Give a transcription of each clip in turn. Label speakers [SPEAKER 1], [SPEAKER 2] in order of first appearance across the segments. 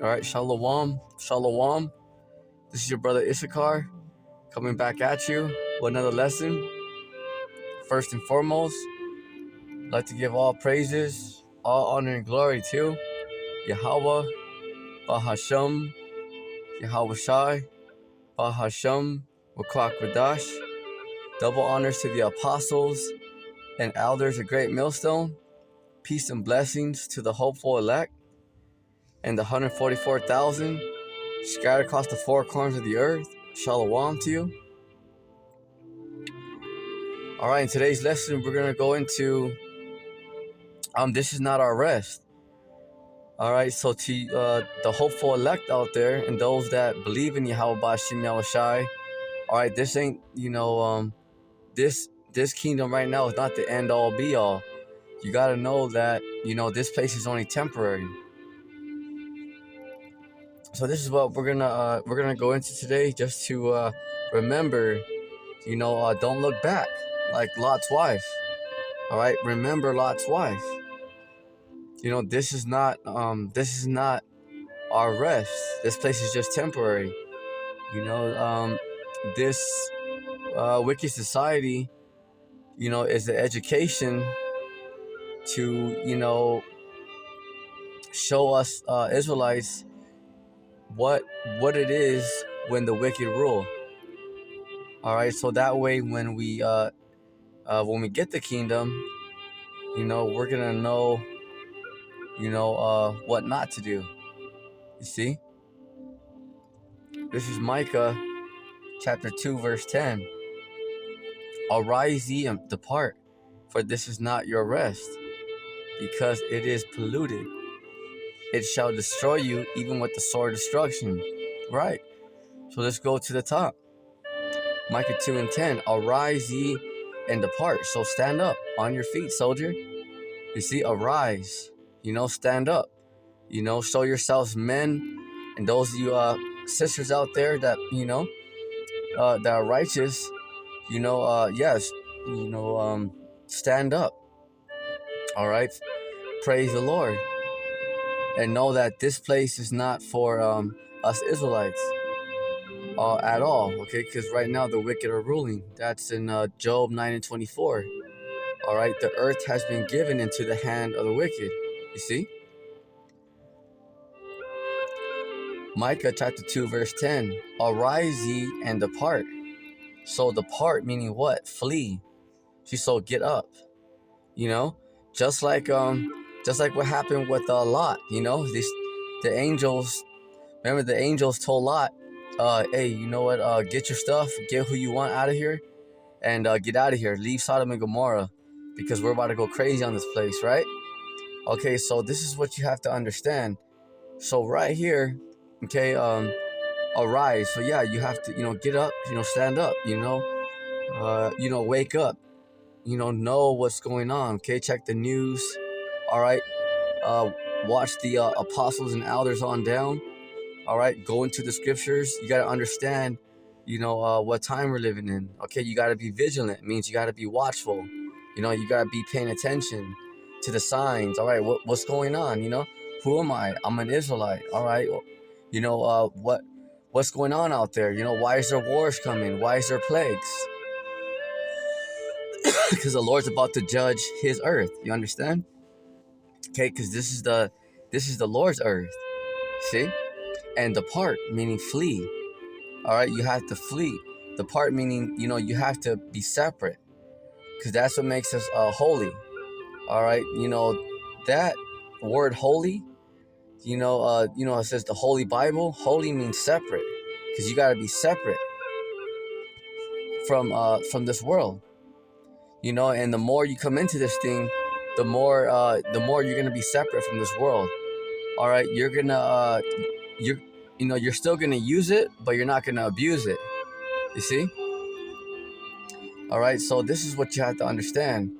[SPEAKER 1] All right, shalom, shalom. This is your brother Issachar coming back at you with another lesson. First and foremost, I'd like to give all praises, all honor and glory to Yahweh, Bahashem, Yahweh Shai, Bahashem, Wakak Wadash. Double honors to the apostles and elders of Great Millstone. Peace and blessings to the hopeful elect and the 144,000 scattered across the four corners of the earth. Shalom to you. All right, in today's lesson, we're going to go into this is not our rest. All right, so to the hopeful elect out there and those that believe in Yahweh Bashim Yahweh Shai, all right, this ain't, this kingdom right now is not the end all be all. You got to know that, this place is only temporary. So this is what we're gonna go into today, just to remember, don't look back like Lot's wife. All right, remember Lot's wife. This is not our rest. This place is just temporary. This wicked society, is the education to show us Israelites what it is when the wicked rule. All right, so that way when we get the kingdom, we're gonna know what not to do. You see, this is Micah chapter 2 verse 10. Arise ye and depart, for this is not your rest, because it is polluted. It shall destroy you even with the sword of destruction. Right. So let's go to the top. Micah 2 and 10. Arise ye and depart. So stand up on your feet, soldier. You see, arise. Stand up. Show yourselves men, and those of you sisters out there that that are righteous. Yes. Stand up. All right. Praise the Lord. And know that this place is not for us Israelites at all, okay? Because right now the wicked are ruling. That's in Job 9 and 24. All right, the earth has been given into the hand of the wicked. You see? Micah chapter 2 verse 10. Arise ye and depart. So depart meaning what? Flee. So get up. Just like what happened with Lot. The angels. Remember, the angels told Lot, "Hey, you know what? Get your stuff, get who you want out of here, and get out of here. Leave Sodom and Gomorrah, because we're about to go crazy on this place, right?" Okay, so this is what you have to understand. So right here, okay, arise. So yeah, you have to, get up, stand up, wake up, know what's going on. Okay, check the news. All right, watch the apostles and elders on down. All right, go into the scriptures. You got to understand, what time we're living in. Okay, you got to be vigilant. It means you got to be watchful. You got to be paying attention to the signs. All right, what's going on? Who am I? I'm an Israelite. All right, what's going on out there? Why is there wars coming? Why is there plagues? Because the Lord's about to judge His earth. You understand? Okay, because this is the Lord's earth. See? And depart meaning flee. All right, you have to flee. Depart meaning you have to be separate, because that's what makes us holy. All right, that word holy. It says the Holy Bible. Holy means separate, because you got to be separate from this world. And the more you come into this thing, the more you're gonna be separate from this world. All right, you're gonna you're still gonna use it, but you're not gonna abuse it. You see? All right, so this is what you have to understand.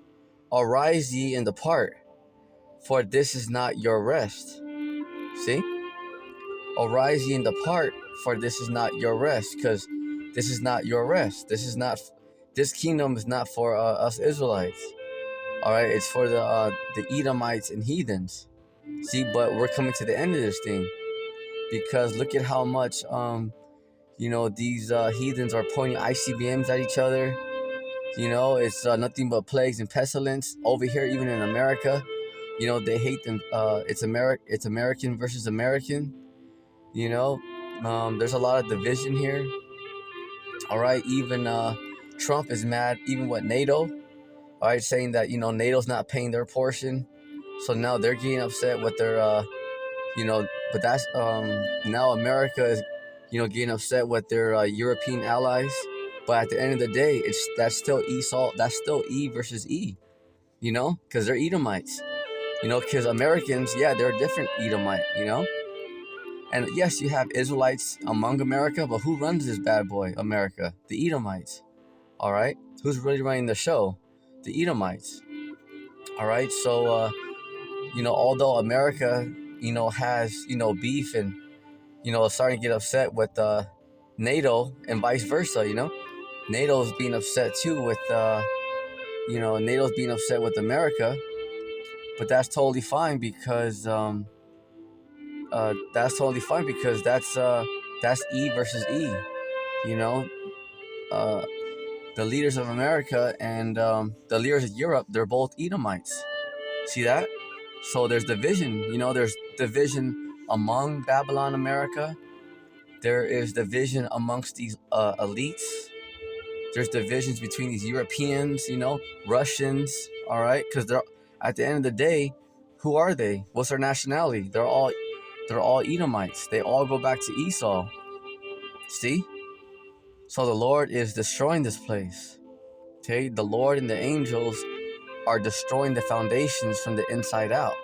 [SPEAKER 1] Arise ye and depart, for this is not your rest. See? Arise ye and depart, for this is not your rest, because this is not your rest. This kingdom is not for us Israelites. All right, it's for the Edomites and heathens. See, but we're coming to the end of this thing. because look at how much these heathens are pointing ICBMs at each other. It's nothing but plagues and pestilence over here, even in America. They hate them. It's American versus American. There's a lot of division here. All right, even Trump is mad, even with NATO. All right, saying that NATO's not paying their portion, so now they're getting upset with their But that's now America is getting upset with their European allies. But at the end of the day, that's still Esau. That's still E versus E. Because they're Edomites. Because Americans, yeah, they're a different Edomite. And yes, you have Israelites among America, but who runs this bad boy, America? The Edomites. All right, who's really running the show? The Edomites. All right, so although America, has beef and starting to get upset with NATO and vice versa. NATO's being upset too with NATO's being upset with America, but that's totally fine because that's E versus E. You know, uh, the leaders of America and the leaders of Europe, they're both Edomites. See that? So there's division. There's division among Babylon America. There is division amongst these elites. There's divisions between these Europeans, Russians, all right? Because they're at the end of the day, who are they? What's their nationality? They're all Edomites. They all go back to Esau. See? So the Lord is destroying this place. Okay? The Lord and the angels are destroying the foundations from the inside out.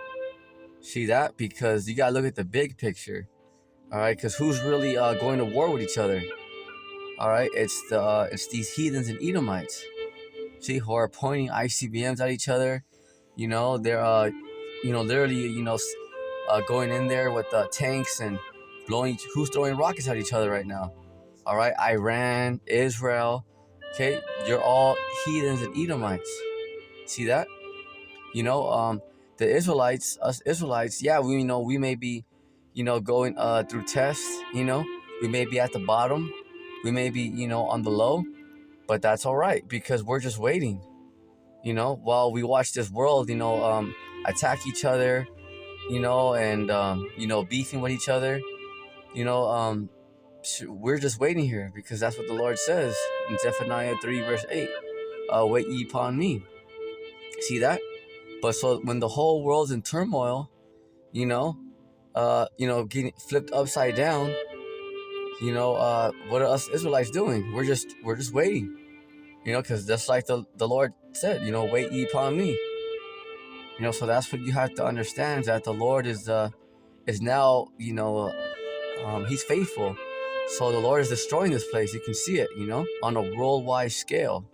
[SPEAKER 1] See that? Because you gotta look at the big picture. All right? Because who's really going to war with each other? All right? It's these heathens and Edomites. See, who are pointing ICBMs at each other. They're literally going in there with tanks and blowing. Who's throwing rockets at each other right now? All right, Iran, Israel. Okay, you're all heathens and Edomites. See that? The Israelites, us Israelites. Yeah, we may be, going through tests. We may be at the bottom. We may be, on the low, but that's all right because we're just waiting. While we watch this world, attack each other, and beefing with each other, we're just waiting here because that's what the Lord says in Zephaniah 3 verse 8. Wait ye upon me. See that? But so when the whole world's in turmoil, getting flipped upside down, what are us Israelites doing? We're just waiting. Because just like the Lord said, wait ye upon me. So that's what you have to understand, is that the Lord is now, he's faithful. So the Lord is destroying this place. You can see it, on a worldwide scale.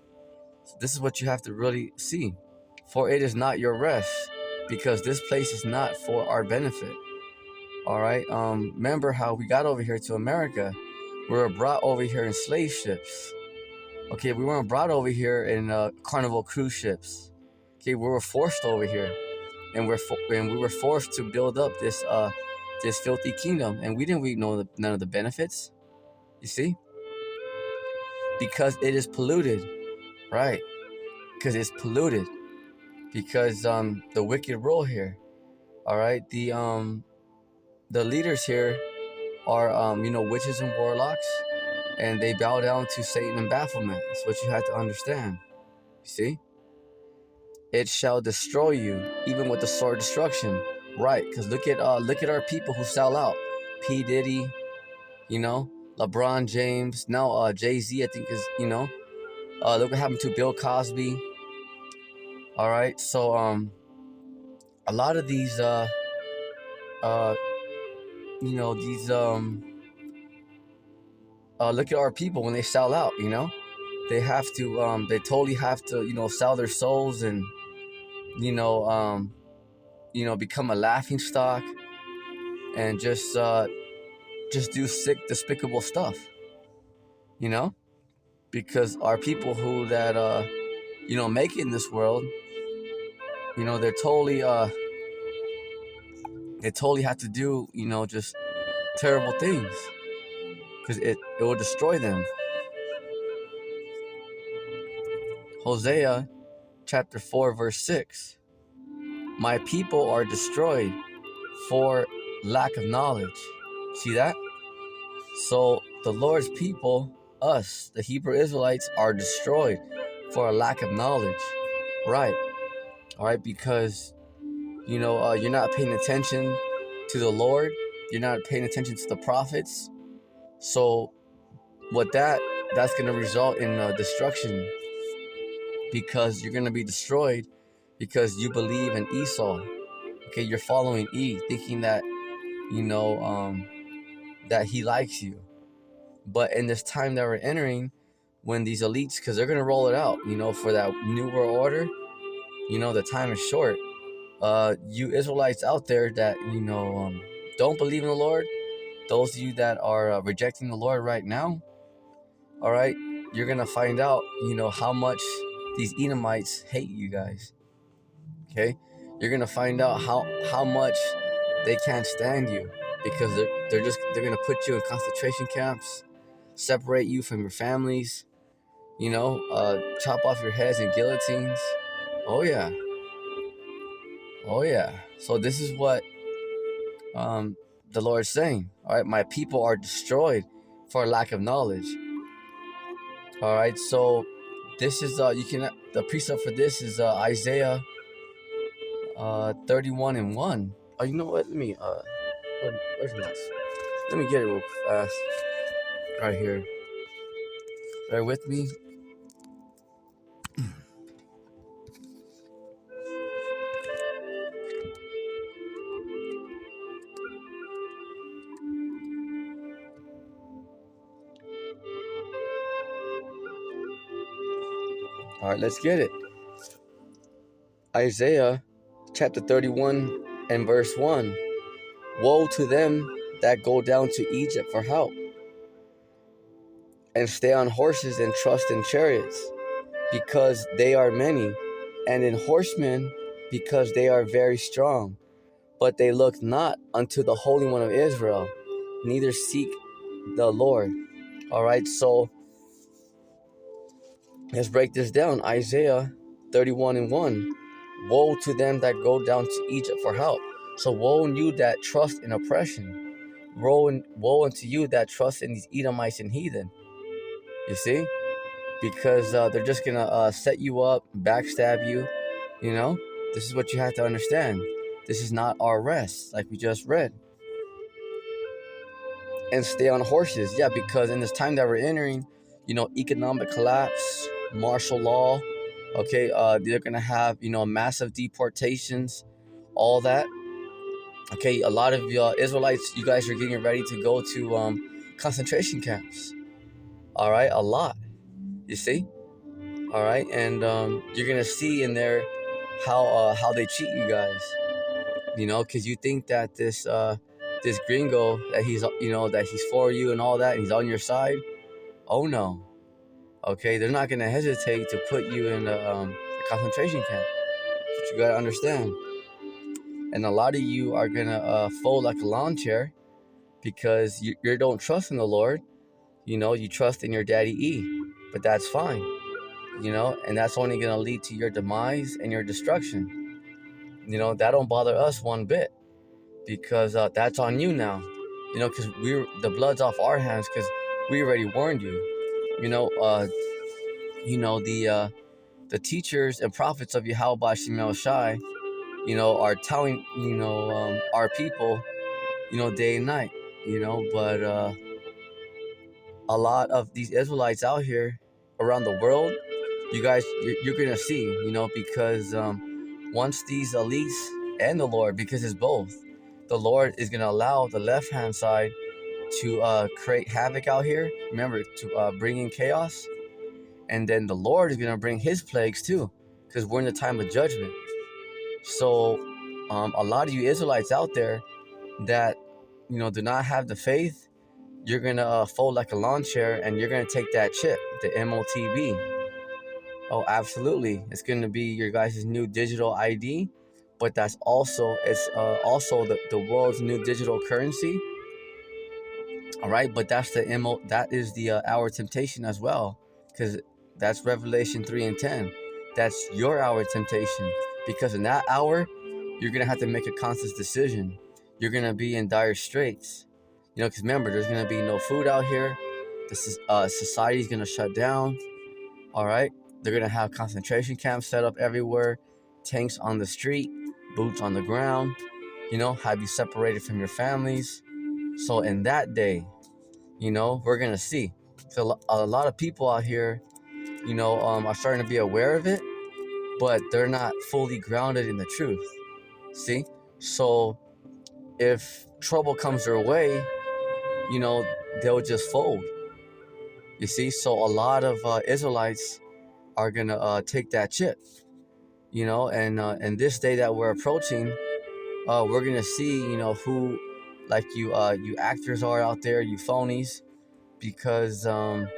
[SPEAKER 1] So this is what you have to really see. For it is not your rest, because this place is not for our benefit. All right. Remember how we got over here to America? We were brought over here in slave ships. Okay, we weren't brought over here in Carnival cruise ships. Okay, we were forced over here, and we were forced to build up this filthy kingdom, and we didn't know none of the benefits. You see, because it is polluted, right? Because it's polluted, because the wicked rule here. All right, the leaders here are witches and warlocks, and they bow down to Satan and Baphomet. That's what you have to understand. You see? It shall destroy you, even with the sword of destruction. Right? Because look at our people who sell out. P. Diddy, LeBron James. Now Jay-Z, I think is look what happened to Bill Cosby. All right, so a lot of these look at our people when they sell out. They have to they totally have to sell their souls and become a laughing stock and just do sick, despicable stuff, because our people who that make it in this world, they totally have to do just terrible things, because it will destroy them. Hosea chapter 4 verse 6. My people are destroyed for lack of knowledge. See that? So the Lord's people, us, the Hebrew Israelites, are destroyed for a lack of knowledge. Right. All right. Because, you're not paying attention to the Lord. You're not paying attention to the prophets. So that's going to result in destruction, because you're going to be destroyed because you believe in Esau. Okay. You're following E, thinking that, that he likes you. But in this time that we're entering, when these elites, because they're going to roll it out, for that new world order, the time is short. You Israelites out there that, don't believe in the Lord, those of you that are rejecting the Lord right now, all right, you're going to find out, how much these Edomites hate you guys. Okay? You're going to find out how much they can't stand you, because they're going to put you in concentration camps, separate you from your families, chop off your heads in guillotines. Oh yeah. Oh yeah. So this is what the Lord's saying. All right, my people are destroyed for lack of knowledge. All right, so this is the precept for this is Isaiah 31 and 1. Oh, you know what? Let me where's my? Let me get it real fast. Right here. Bear with me. All right, let's get it. Isaiah chapter 31 and verse 1. Woe to them that go down to Egypt for help, and stay on horses and trust in chariots, because they are many, and in horsemen, because they are very strong. But they look not unto the Holy One of Israel, neither seek the Lord. All right, so let's break this down. Isaiah 31 and 1. Woe to them that go down to Egypt for help. So woe on you that trust in oppression. Woe unto you that trust in these Edomites and heathen. You see? Because they're just going to set you up, backstab you. This is what you have to understand. This is not our rest, like we just read. And stay on horses. Yeah, because in this time that we're entering, economic collapse, martial law, okay, they're going to have, massive deportations, all that. Okay, a lot of Israelites, you guys are getting ready to go to concentration camps. All right, a lot. You see? All right, and you're gonna see in there how they treat you guys. Because you think that this gringo that he's for you and all that, and he's on your side. Oh no. Okay, they're not gonna hesitate to put you in a concentration camp. But you gotta understand. And a lot of you are gonna fold like a lawn chair, because you don't trust in the Lord. You trust in your daddy E, but that's fine. And that's only gonna lead to your demise and your destruction. That don't bother us one bit, because that's on you now. Because the blood's off our hands, because we already warned you. The teachers and prophets of Yahweh Shemel Shai, are telling our people, day and night. But a lot of these Israelites out here around the world, you guys, you're gonna see, because once these elites and the Lord, because it's both, the Lord is gonna allow the left hand side to create havoc out here. Remember, to bring in chaos, and then the Lord is gonna bring His plagues too, because we're in the time of judgment. So, a lot of you Israelites out there that do not have the faith, you're gonna fold like a lawn chair, and you're gonna take that chip, the MOTB. Oh, absolutely. It's going to be your guys' new digital ID, but it's also the world's new digital currency. All right, but that is the hour of temptation as well, because that's Revelation 3:10. That's your hour of temptation, because in that hour, you're gonna have to make a conscious decision. You're gonna be in dire straits, because remember, there's gonna be no food out here. Society's gonna shut down. All right, they're gonna have concentration camps set up everywhere, tanks on the street, boots on the ground. Have you separated from your families. So in that day, we're gonna see. So a lot of people out here, are starting to be aware of it, but they're not fully grounded in the truth. See, so if trouble comes their way, they'll just fold. You see, so a lot of Israelites are gonna take that chip. And this day that we're approaching, we're gonna see, who, like you actors are out there, you phonies, because those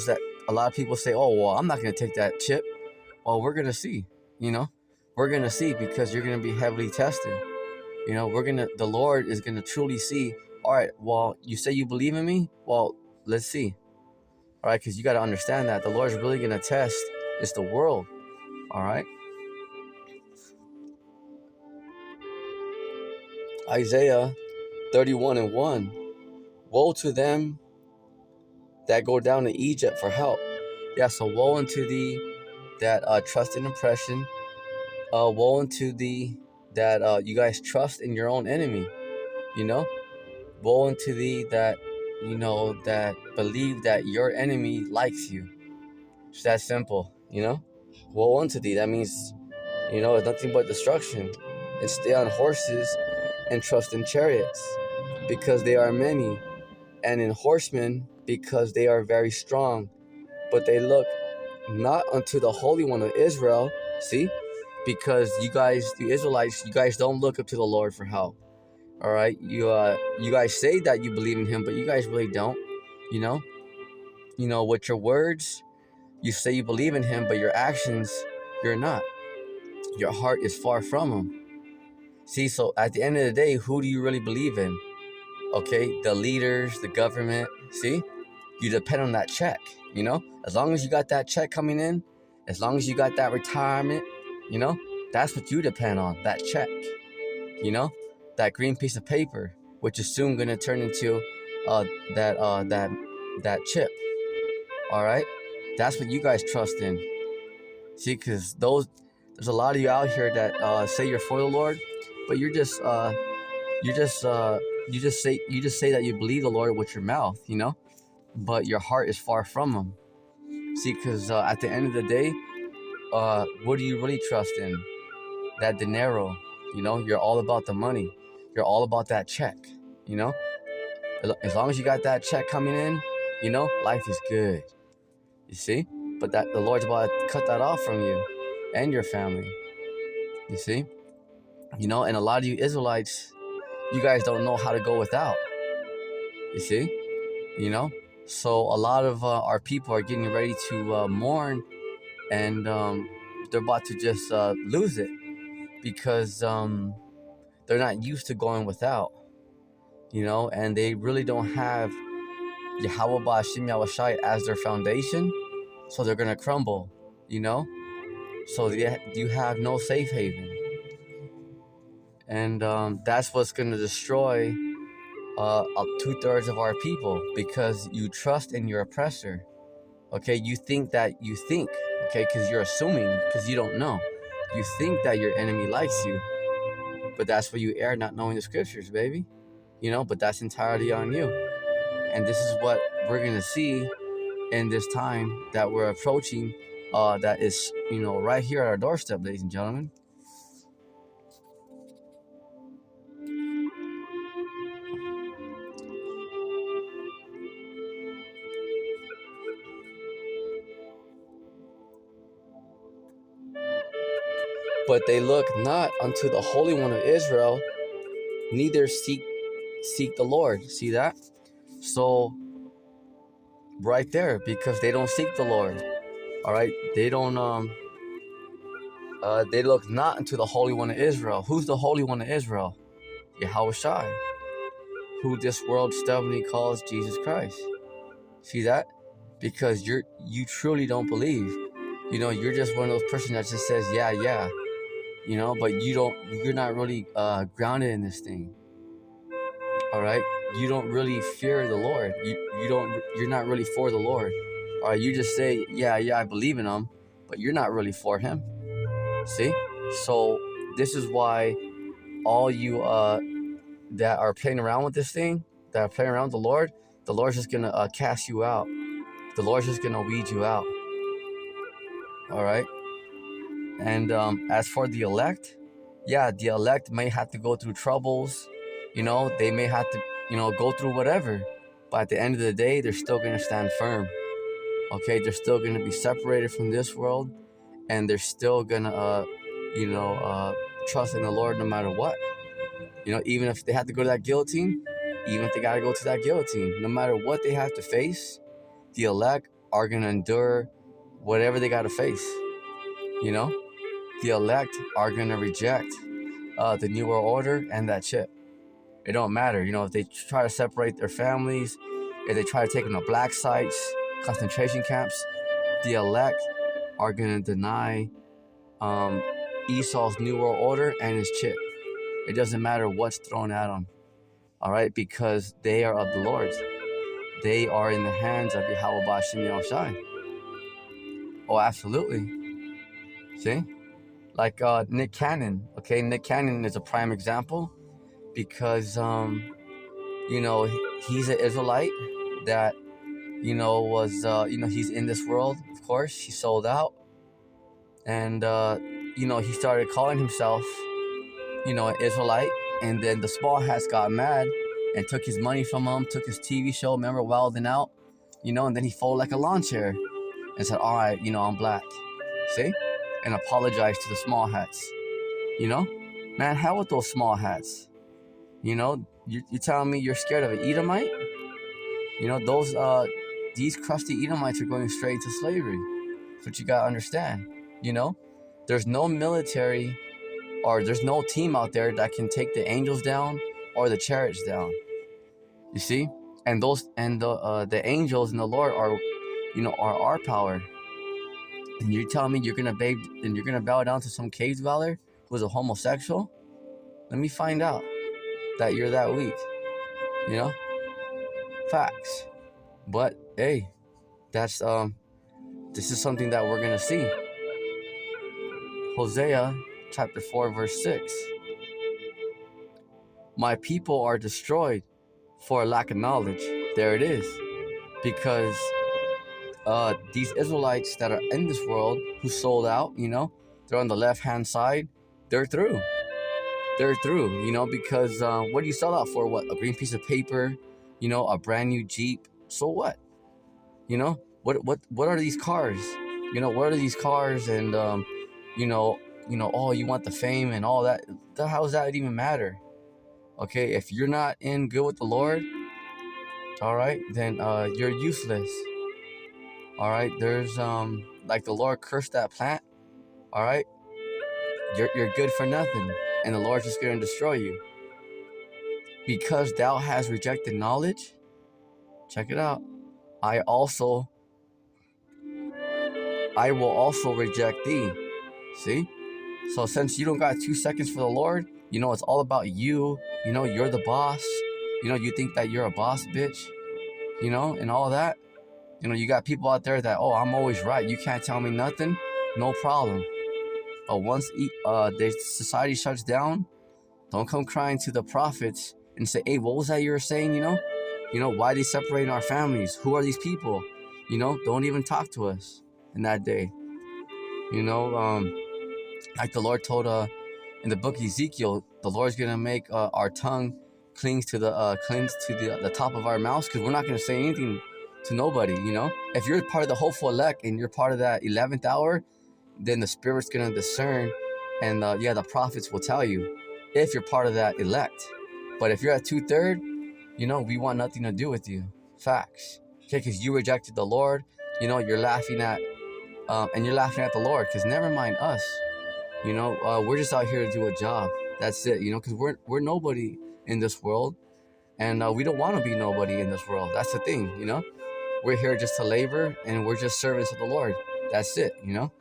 [SPEAKER 1] that a lot of people say, oh well, I'm not gonna take that chip. Well, we're gonna see. We're gonna see, because you're gonna be heavily tested. The Lord is gonna truly see. All right, well, you say you believe in me. Well, let's see. All right, because you got to understand that the Lord's really gonna test is the world. All right. Isaiah 31:1. Woe to them that go down to Egypt for help. Yeah, so woe unto thee that trust in oppression. Woe unto thee that you guys trust in your own enemy. Woe unto thee that that believe that your enemy likes you. It's that simple. Woe unto thee. That means it's nothing but destruction. And stay on horses and trust in chariots, because they are many, and in horsemen, because they are very strong. But they look not unto the Holy One of Israel. See? Because you guys, the Israelites, you guys don't look up to the Lord for help. All right? You guys say that you believe in him, but you guys really don't. With your words, you say you believe in him, but your actions, you're not. Your heart is far from him. See, so at the end of the day, who do you really believe in? Okay, the leaders, the government. See, you depend on that check. As long as you got that check coming in, as long as you got that retirement, that's what you depend on, that check. That green piece of paper, which is soon gonna turn into that chip. All right, that's what you guys trust in. See, because there's a lot of you out here that say you're for the Lord, but you just say that you believe the Lord with your mouth, but your heart is far from him. See, because at the end of the day, what do you really trust in? That dinero. You're all about the money. You're all about that check. As long as you got that check coming in, life is good. You see? But that the Lord's about to cut that off from you and your family. You see? And a lot of you Israelites, you guys don't know how to go without. You see? So a lot of our people are getting ready to mourn, and they're about to just lose it, because they're not used to going without. And they really don't have Yahweh Ba'ashim Yahushai as their foundation, so they're gonna crumble. So you have no safe haven, and that's what's gonna destroy 2/3 of our people, because you trust in your oppressor. Okay, you think, okay, because you're assuming, because you don't know. You think that your enemy likes you, but that's where you err, not knowing the scriptures, baby. But that's entirely on you. And this is what we're gonna see in this time that we're approaching, that is, right here at our doorstep, ladies and gentlemen. But they look not unto the Holy One of Israel, neither seek the Lord. See that? So right there, because they don't seek the Lord. All right, they don't they look not unto the Holy One of Israel. Who's the Holy One of Israel? Yahweh Shai. who this world stubbornly calls Jesus Christ. See that? Because you truly don't believe. You're just one of those persons that just says, yeah, but you're not really grounded in this thing. All right? You don't really fear the Lord. You're not really for the Lord. All right, you just say, yeah, I believe in him, but you're not really for him. See? So this is why all you that are playing around with this thing, that are playing around with the Lord's just gonna cast you out. The Lord's just gonna weed you out. All right. And as for the elect, yeah, the elect may have to go through troubles. They may have to, go through whatever. But at the end of the day, they're still gonna stand firm. Okay, they're still gonna be separated from this world, and they're still gonna, trust in the Lord no matter what. Even if they have to go to that guillotine, even if they gotta go to that guillotine, no matter what they have to face, the elect are gonna endure whatever they gotta face. The elect are gonna reject the New World Order and that chip. It don't matter. If they try to separate their families, if they try to take them to black sites, concentration camps, the elect are gonna deny Esau's New World Order and his chip. It doesn't matter what's thrown at them. All right, because they are of the Lord's. They are in the hands of Yahweh Bashim Yahushai. Oh, absolutely. See? Like Nick Cannon. Okay, Nick Cannon is a prime example because, he's an Israelite that, was, he's in this world, of course. He sold out. And, he started calling himself, an Israelite. And then the small hats got mad and took his money from him, took his TV show, remember, Wild 'N Out, and then he folded like a lawn chair and said, all right, I'm black. See? And apologized to the small hats. Man, hell with those small hats. You telling me you're scared of an Edomite? These crusty Edomites are going straight to slavery. That's what you gotta understand. There's no military or there's no team out there that can take the angels down or the chariots down. You see? And the angels and the Lord are our power. And you're telling me you're gonna bow down to some cave dweller who's a homosexual? Let me find out that you're that weak. Facts. But hey, that's this is something that we're gonna see. Hosea chapter 4 verse 6. My people are destroyed for a lack of knowledge. There it is. Because these Israelites that are in this world who sold out, they're on the left-hand side, they're through. They're through, because what do you sell out for? What? A green piece of paper, a brand new Jeep. So what? What are these cars? What are these cars? And oh, you want the fame and all that. How does that even matter? Okay, if you're not in good with the Lord, all right, then you're useless. All right, there's like the Lord cursed that plant. All right, you're good for nothing, and the Lord's just gonna destroy you because thou hast rejected knowledge. Check it out. I will also reject thee. See? So since you don't got 2 seconds for the Lord, it's all about you. You're the boss. You think that you're a boss bitch. And all that. You got people out there that, oh, I'm always right. You can't tell me nothing. No problem. But once the society shuts down, don't come crying to the prophets and say, hey, what was that you were saying, why are they separating our families? Who are these people? Don't even talk to us in that day. Like the Lord told in the book of Ezekiel, the Lord's gonna make our tongue clings to the top of our mouths, because we're not gonna say anything to nobody. If you're part of the hopeful elect and you're part of that 11th hour, then the Spirit's gonna discern, and the prophets will tell you if you're part of that elect. But if you're at 2/3, we want nothing to do with you. Facts. Okay, because you rejected the Lord. You're laughing at and you're laughing at the Lord, because never mind us. We're just out here to do a job. That's it. Because we're nobody in this world. And we don't want to be nobody in this world. That's the thing, you know. We're here just to labor, and we're just servants of the Lord. That's it, you know.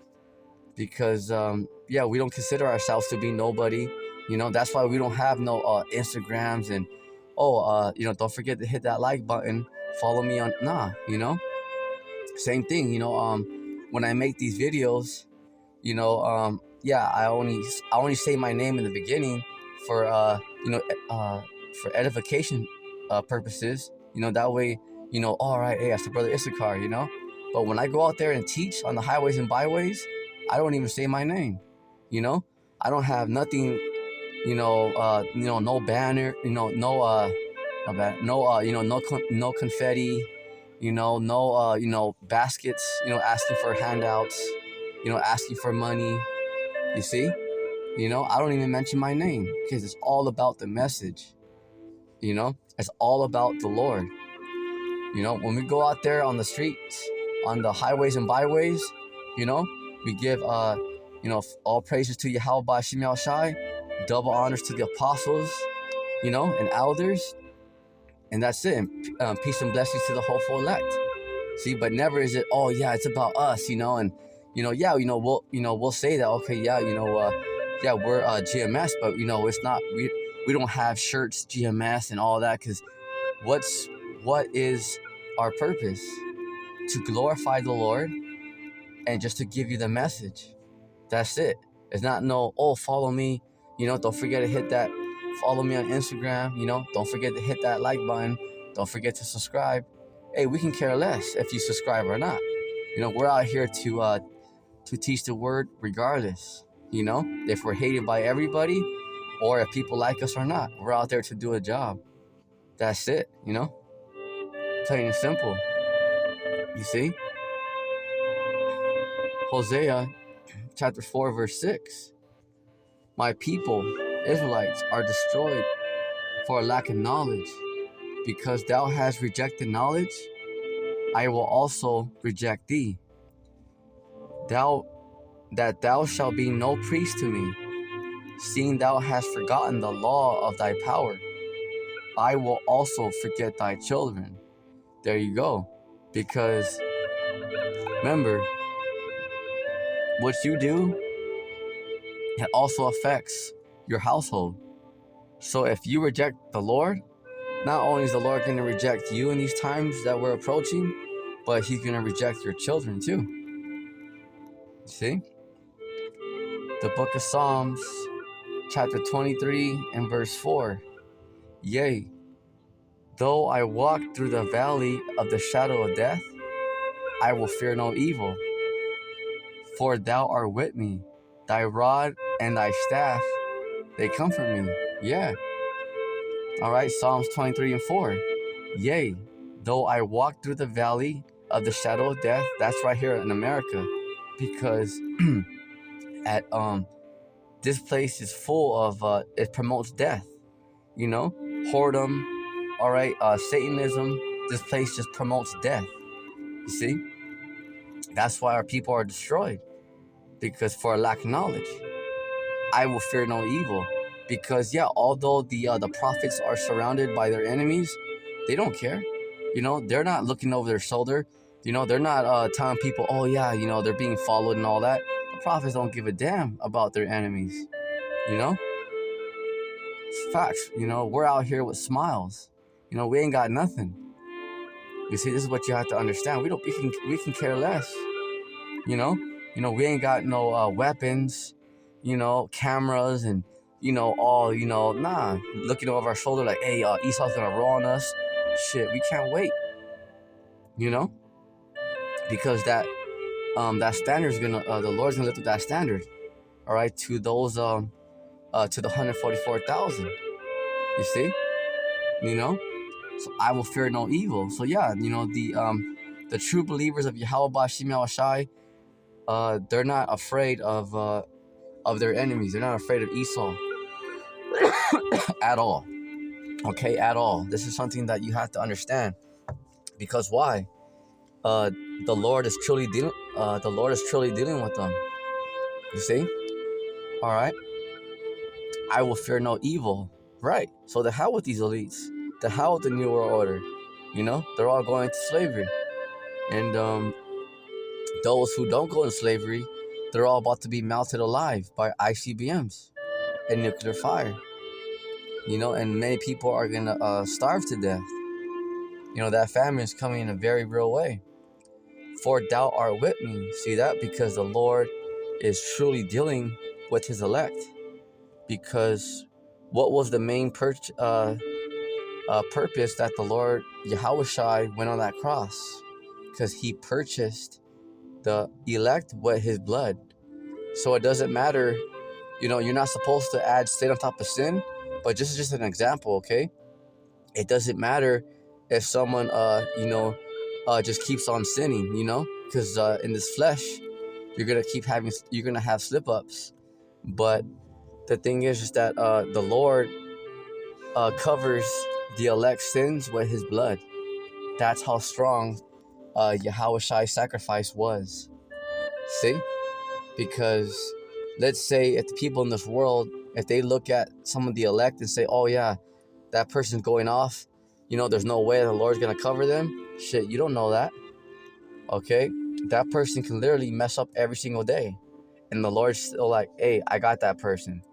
[SPEAKER 1] Because yeah, we don't consider ourselves to be nobody. You know, that's why we don't have no Instagrams and you know, don't forget to hit that like button. Follow me on you know. Same thing, you know. When I make these videos, you know, yeah, I only say my name in the beginning for you know, for edification purposes. You know, that way, you know, all right, hey, that's the brother Issachar, you know. But when I go out there and teach on the highways and byways, I don't even say my name. You know, I don't have nothing. You know, no banner. You know, you know, no confetti. You know, no you know, baskets. You know, asking for handouts. You know, asking for money. You see, you know, I don't even mention my name because it's all about the message. You know, it's all about the Lord. You know, when we go out there on the streets, on the highways and byways, you know, we give you know, all praises to Yahweh Bashim Yahweh Shai, double honors to the apostles, you know, and elders, and that's it. And, peace and blessings to the hopeful elect. See, but never is it, oh yeah, it's about us, you know, and you know, yeah, you know, we'll say that, okay, yeah, you know, yeah, we're GMS, but you know, it's not, we don't have shirts GMS and all that, because what is our purpose? To glorify the Lord and just to give you the message. That's it. It's not no, oh, follow me, you know, don't forget to hit that, follow me on Instagram, you know, don't forget to hit that like button, don't forget to subscribe. Hey, we can care less if you subscribe or not. You know, we're out here to teach the word regardless. You know, if we're hated by everybody or if people like us or not, we're out there to do a job. That's it, you know? Plain and simple. You see? Hosea chapter 4, verse 6. My people, Israelites, are destroyed for a lack of knowledge. Because thou hast rejected knowledge, I will also reject thee. Thou shalt be no priest to me, seeing thou hast forgotten the law of thy power. I will also forget thy children. There you go. Because remember, what you do, it also affects your household. So if you reject the Lord, not only is the Lord going to reject you in these times that we're approaching, but he's going to reject your children too. You see? The book of Psalms, chapter 23 and verse 4. Yea, though I walk through the valley of the shadow of death, I will fear no evil. For thou art with me, thy rod and thy staff, they comfort me. Yeah. All right, Psalms 23 and 4. Yea, though I walk through the valley of the shadow of death, that's right here in America, because at this place is full of it promotes death, you know, whoredom, all right, Satanism. This place just promotes death. You see, that's why our people are destroyed, because for a lack of knowledge. I will fear no evil, because yeah, although the prophets are surrounded by their enemies, they don't care. You know, they're not looking over their shoulder. You know, they're not telling people, oh yeah, you know, they're being followed and all that. The prophets don't give a damn about their enemies. You know, it's facts. You know, we're out here with smiles. You know, we ain't got nothing. You see, this is what you have to understand. We can care less. You know, we ain't got no weapons, you know, cameras and, you know, all, you know, nah, looking over our shoulder like, hey, Esau's gonna roll on us. Shit, we can't wait, you know, because that standard is gonna, the Lord's gonna lift up that standard, all right, to those, to the 144,000, you see, you know, so I will fear no evil. So yeah, you know, the true believers of Yahweh Bashim Yahweh Shai, they're not afraid of their enemies. They're not afraid of Esau at all. Okay, at all. This is something that you have to understand. Because why? The Lord is truly dealing. The Lord is truly dealing with them. You see? All right. I will fear no evil. Right. So the hell with these elites. the hell with the New World Order. They're all going to slavery. And those who don't go in slavery, they're all about to be melted alive by ICBMs and nuclear fire. And many people are going to starve to death. That famine is coming in a very real way. For thou art with me. See that? Because the Lord is truly dealing with his elect. Because what was the main purpose that the Lord Yahushua went on that cross? Because he purchased the elect with his blood. So it doesn't matter, you're not supposed to add sin on top of sin, but just an example, okay? It doesn't matter if someone, just keeps on sinning, because in this flesh, you're gonna have slip ups. But the thing is that the Lord covers the elect's sins with his blood. That's how strong Yahushua's sacrifice was. See? Because let's say if the people in this world, if they look at some of the elect and say, oh yeah, that person's going off, there's no way the Lord's going to cover them. Shit, you don't know that. Okay? That person can literally mess up every single day. And the Lord's still like, hey, I got that person.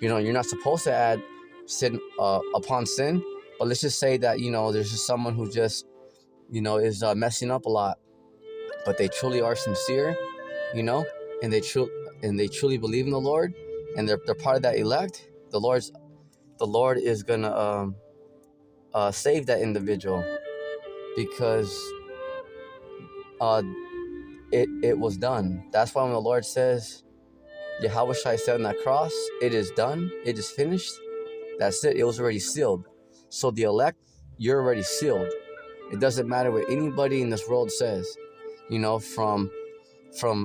[SPEAKER 1] You're not supposed to add sin upon sin. But let's just say that, there's just someone who just, is messing up a lot. But they truly are sincere, and they truly believe in the Lord, and they're part of that elect. The Lord is gonna save that individual, because it was done. That's why when the Lord says, Yahweh said on that cross, it is done, it is finished. That's it. It was already sealed. So the elect, you're already sealed. It doesn't matter what anybody in this world says. From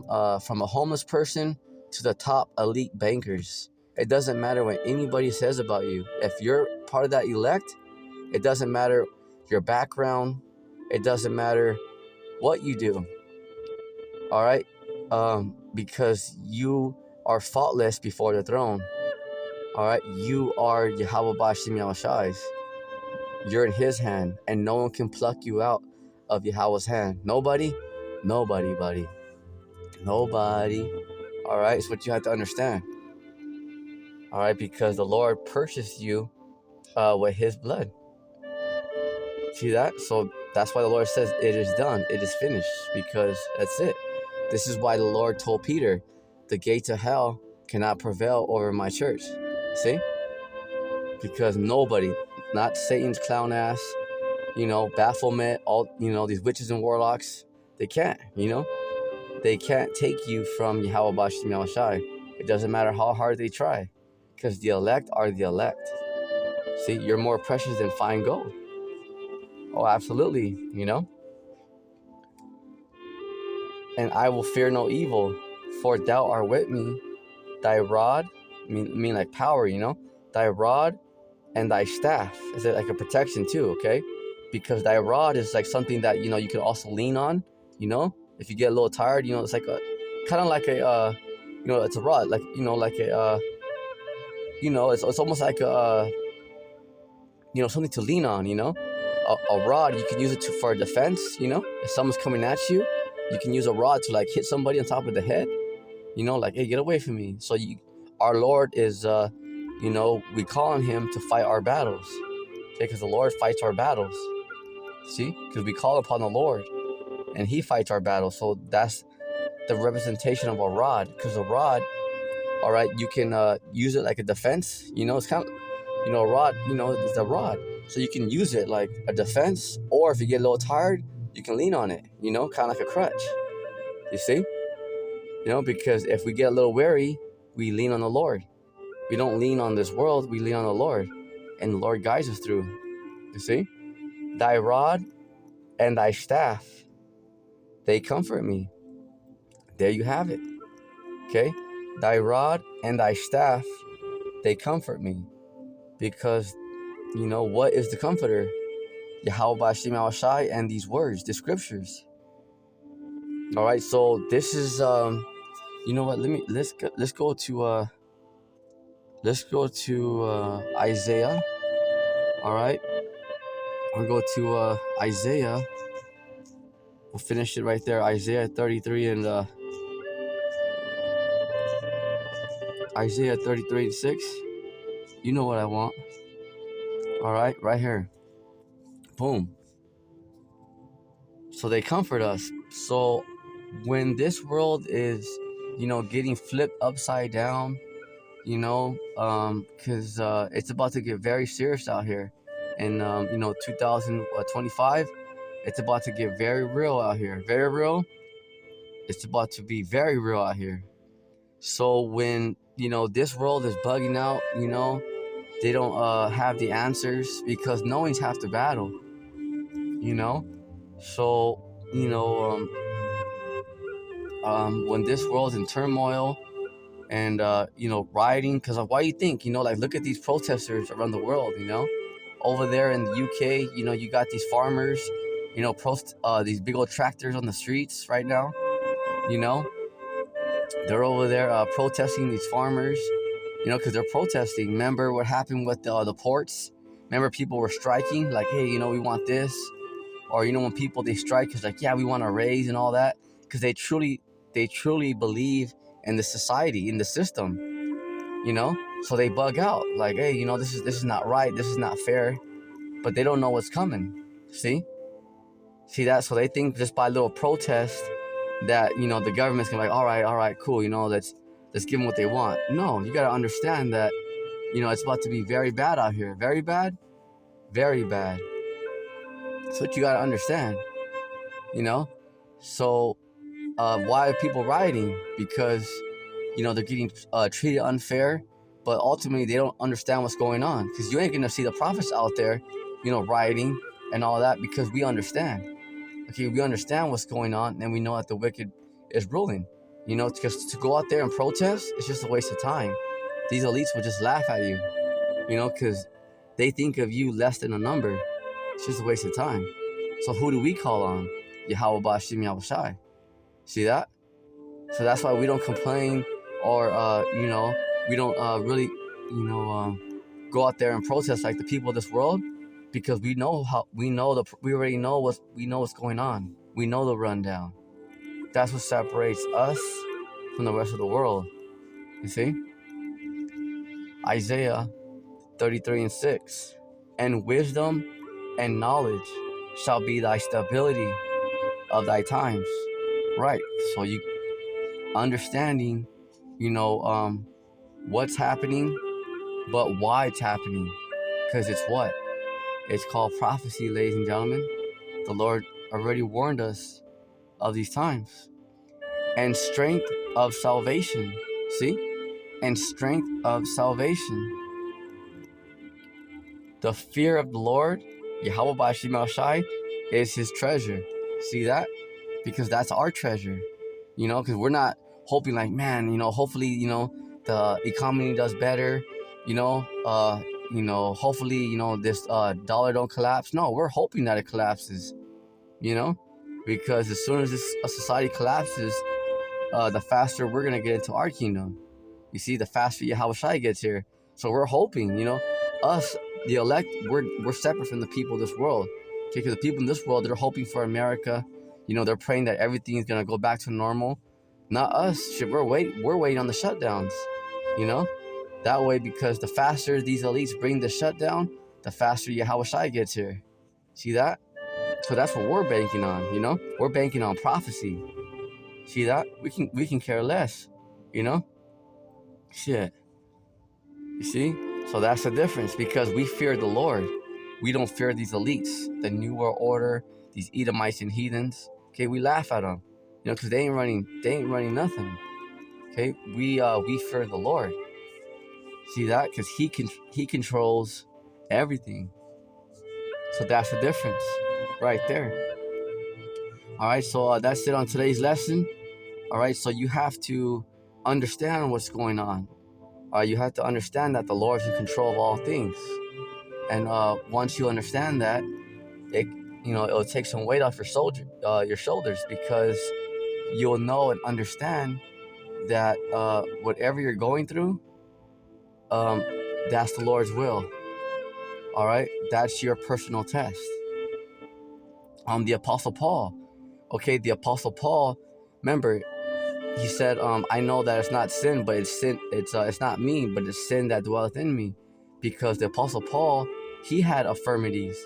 [SPEAKER 1] a homeless person to the top elite bankers. It doesn't matter what anybody says about you. If you're part of that elect, it doesn't matter your background. It doesn't matter what you do. All right? Because you are faultless before the throne. All right? You are Yahweh Bashim Yahushai's. You're in his hand, and no one can pluck you out of Yahweh's hand. Nobody, buddy. Nobody. All right, it's what you have to understand. All right, because the Lord purchased you with his blood. See that? So that's why the Lord says it is done, it is finished, because that's it. This is why the Lord told Peter, the gates of hell cannot prevail over my church. See? Because nobody, not Satan's clown ass, Baphomet, all, these witches and warlocks, they can't, They can't take you from Yahweh Bashim Yahushai. It doesn't matter how hard they try, because the elect are the elect. See, you're more precious than fine gold. Oh, absolutely, And I will fear no evil, for thou art with me. Thy rod, mean like power, Thy rod and thy staff is like a protection too, okay? Because thy rod is like something that, you can also lean on, If you get a little tired, it's like kind of like a, it's a rod, like, like a, it's almost like a, something to lean on, A rod, you can use it for defense, If someone's coming at you, you can use a rod to like hit somebody on top of the head, like, hey, get away from me. So our Lord is, we call on him to fight our battles, okay? Because the Lord fights our battles, see? Because we call upon the Lord, and he fights our battles. So that's the representation of a rod, because a rod, all right, you can use it like a defense, it's kind of, a rod, it's a rod. So you can use it like a defense, or if you get a little tired, you can lean on it, kind of like a crutch, you see? Because if we get a little weary, we lean on the Lord. We don't lean on this world, we lean on the Lord. And the Lord guides us through. You see? Thy rod and thy staff, they comfort me. There you have it. Okay? Thy rod and thy staff, they comfort me. Because, what is the comforter? Yahweh Bashim Yahushai and these words, the scriptures. All right, so this is, you know what? Let's go to Isaiah. All right, I'll go to Isaiah. We'll finish it right there. Isaiah 33 and Isaiah 33 and 6. You know what I want. All right, right here. Boom. So they comfort us. So when this world is, getting flipped upside down, because it's about to get very serious out here. And, 2025, it's about to get very real out here. Very real. It's about to be very real out here. So when, this world is bugging out, they don't have the answers because knowing's half the battle, So, when this world's in turmoil and, rioting, because of why you think, like look at these protesters around the world, over there in the UK, you got these farmers, these big old tractors on the streets right now, you know, they're over there protesting these farmers, because they're protesting. Remember what happened with the ports? Remember people were striking, like, hey, we want this. Or, when people, they strike, because like, yeah, we want a raise and all that. Because they truly believe in the society, in the system, So they bug out, like, hey, this is not right. This is not fair. But they don't know what's coming. See that? So they think just by a little protest that, the government's gonna be like, all right, cool, let's give them what they want. No, you gotta understand that, it's about to be very bad out here. Very bad, very bad. That's what you gotta understand, So why are people rioting? Because, they're getting treated unfair, but ultimately they don't understand what's going on. Because you ain't gonna see the prophets out there, rioting and all that, because we understand. Okay, we understand what's going on, and we know that the wicked is ruling. Because to go out there and protest, it's just a waste of time. These elites will just laugh at you, because they think of you less than a number. It's just a waste of time. So who do we call on? Yahweh Bashim Yahushai. See that? So that's why we don't complain, or we don't really, go out there and protest like the people of this world, because we already know what's going on. We know the rundown. That's what separates us from the rest of the world. You see? Isaiah 33 and 6. And wisdom and knowledge shall be thy stability of thy times. Right. So you understanding, what's happening, but why it's happening. Because it's what? It's called prophecy, ladies and gentlemen. The Lord already warned us of these times. And strength of salvation. See? And strength of salvation. The fear of the Lord, Yahweh Bashim Shai, is his treasure. See that? Because that's our treasure. Because we're not hoping like, man, hopefully, the economy does better, hopefully, this dollar don't collapse. No, we're hoping that it collapses, because as soon as a society collapses, the faster we're going to get into our kingdom. You see, the faster Yahweh Shai gets here. So we're hoping, us, the elect, we're separate from the people of this world. Okay, because the people in this world, they're hoping for America. They're praying that everything is going to go back to normal. Not us. Shit, we're waiting on the shutdowns, That way, because the faster these elites bring the shutdown, the faster Yahweh Shai gets here. See that? So that's what we're banking on, We're banking on prophecy. See that? We can care less, Shit. You see? So that's the difference, because we fear the Lord. We don't fear these elites, the New World Order, these Edomites and heathens. Okay, we laugh at them, because they ain't running nothing. Okay, we fear the Lord. See that? Because he controls everything. So that's the difference, right there. All right, so that's it on today's lesson. All right, so you have to understand what's going on. You have to understand that the Lord is in control of all things. And once you understand that, it'll take some weight off your shoulders, because you'll know and understand that whatever you're going through, that's the Lord's will. All right, that's your personal test. The Apostle Paul. Okay, the Apostle Paul, remember, he said, I know that it's not sin, but it's sin. It's not me, but it's sin that dwelleth in me, because the Apostle Paul, he had infirmities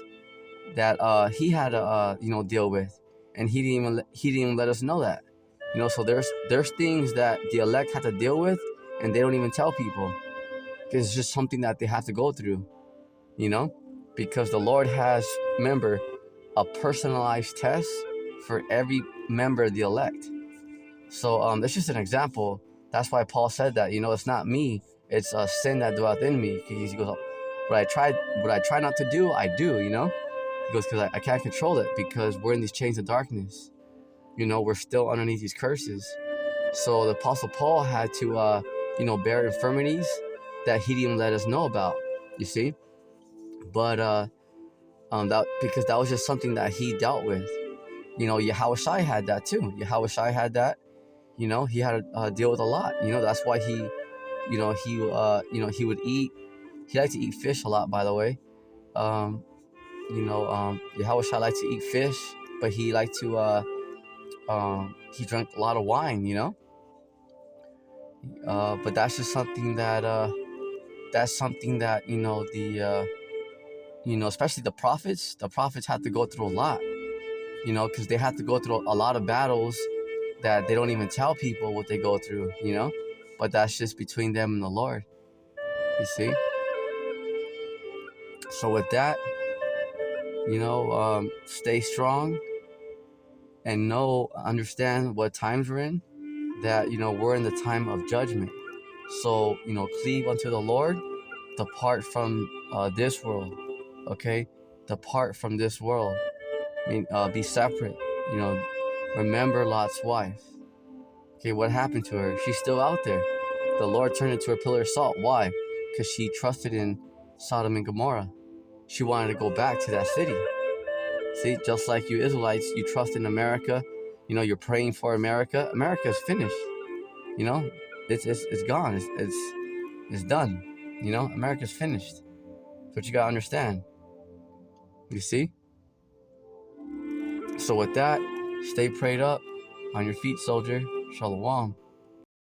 [SPEAKER 1] that he had to deal with, and he didn't even let us know that. So there's things that the elect have to deal with, and they don't even tell people, because it's just something that they have to go through. Because the Lord has, remember, a personalized test for every member of the elect. So that's just an example. That's why Paul said that, it's not me, it's a sin that dwelleth in me. He goes, what I try not to do, I do. He goes, because I can't control it, because we're in these chains of darkness. We're still underneath these curses. So the Apostle Paul had to, bear infirmities that he didn't let us know about. You see, but that because that was just something that he dealt with. Yahushua had that too. Yahushua had that. He had to deal with a lot. That's why he would eat. He liked to eat fish a lot, by the way. Yahushua liked to eat fish, but he liked to. He drank a lot of wine. But that's just something that. That's something that the. Especially the prophets. The prophets had to go through a lot. Because they have to go through a lot of battles that they don't even tell people what they go through, but that's just between them and the Lord, you see. So with that, stay strong and understand what times we're in, that we're in the time of judgment. So cleave unto the Lord, depart from this world. Okay, depart from this world. Be separate. Remember Lot's wife. Okay, what happened to her? She's still out there. The Lord turned into a pillar of salt. Why? Because she trusted in Sodom and Gomorrah. She wanted to go back to that city. See, just like you Israelites, you trust in America. You're praying for America. America is finished. It's gone. It's done. America's finished. That's what you gotta understand. You see? So with that, stay prayed up. On your feet, soldier. Shalom.